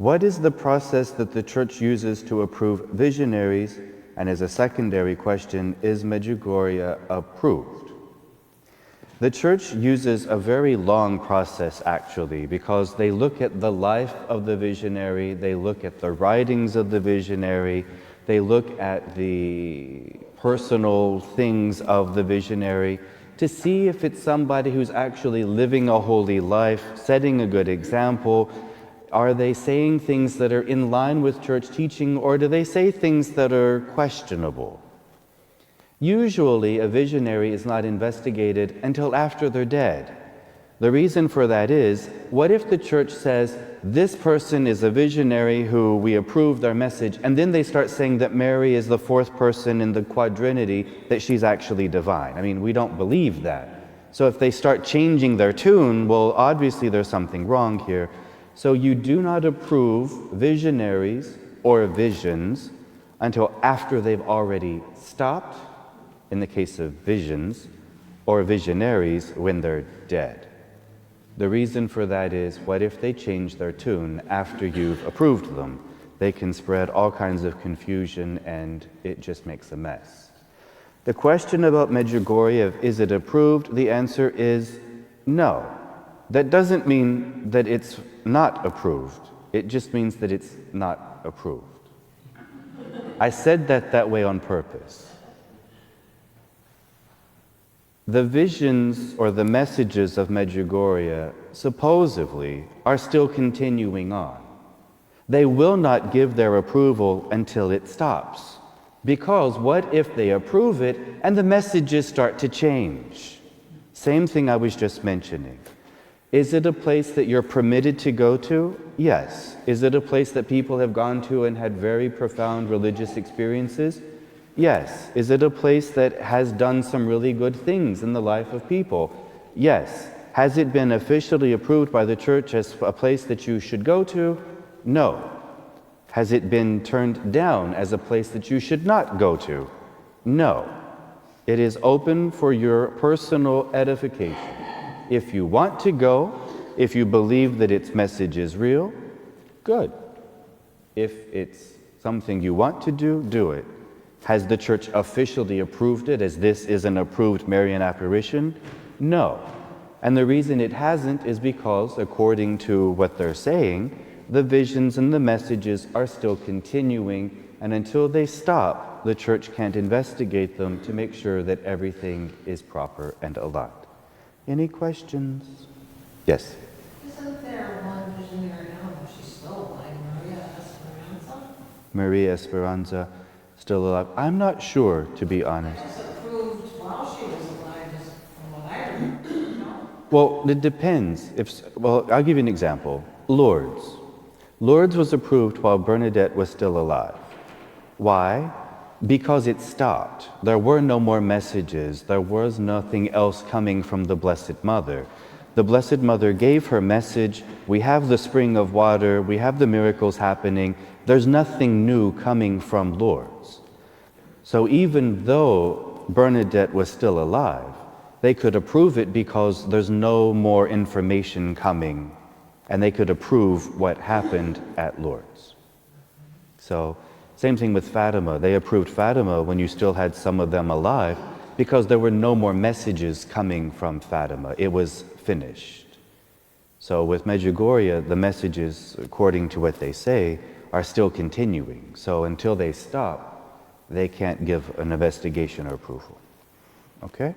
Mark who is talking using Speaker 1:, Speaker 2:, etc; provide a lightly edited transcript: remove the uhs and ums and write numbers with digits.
Speaker 1: What is the process that the Church uses to approve visionaries? And as a secondary question, is Medjugorje approved? The Church uses a very long process, actually, because they look at the life of the visionary, they look at the writings of the visionary, they look at the personal things of the visionary to see if it's somebody who's actually living a holy life, setting a good example. Are they saying things that are in line with church teaching, or do they say things that are questionable? Usually, a visionary is not investigated until after they're dead. The reason for that is, what if the church says, this person is a visionary who we approve their message, and then they start saying that Mary is the fourth person in the quadrinity, that she's actually divine? I mean, we don't believe that. So if they start changing their tune, well, obviously there's something wrong here. So you do not approve visionaries or visions until after they've already stopped, in the case of visions, or visionaries when they're dead. The reason for that is, what if they change their tune after you've approved them? They can spread all kinds of confusion and it just makes a mess. The question about Medjugorje, is it approved? The answer is no. That doesn't mean that it's not approved. It just means that it's not approved. I said that way on purpose. The visions or the messages of Medjugorje supposedly are still continuing on. They will not give their approval until it stops. Because what if they approve it and the messages start to change? Same thing I was just mentioning. Is it a place that you're permitted to go to? Yes. Is it a place that people have gone to and had very profound religious experiences? Yes. Is it a place that has done some really good things in the life of people? Yes. Has it been officially approved by the church as a place that you should go to? No. Has it been turned down as a place that you should not go to? No. It is open for your personal edification. If you want to go, if you believe that its message is real, good. If it's something you want to do, do it. Has the church officially approved it as this is an approved Marian apparition? No. And the reason it hasn't is because, according to what they're saying, the visions and the messages are still continuing, and until they stop, the church can't investigate them to make sure that everything is proper and aligned. Any questions? Yes?
Speaker 2: Isn't there one visionary now, she's still alive, Maria Esperanza?
Speaker 1: Maria Esperanza, still alive? I'm not sure, to be honest.
Speaker 2: It was approved while she was alive, just from what I remember. No?
Speaker 1: Well, it depends. Well, I'll give you an example. Lourdes. Lourdes was approved while Bernadette was still alive. Why? Because it stopped. There were no more messages. There was nothing else coming from the Blessed Mother. The Blessed Mother gave her message. We have the spring of water. We have the miracles happening. There's nothing new coming from Lourdes. So even though Bernadette was still alive, they could approve it because there's no more information coming, and they could approve what happened at Lourdes. So, same thing with Fatima. They approved Fatima when you still had some of them alive because there were no more messages coming from Fatima. It was finished. So with Medjugorje, the messages, according to what they say, are still continuing. So until they stop, they can't give an investigation or approval. Okay?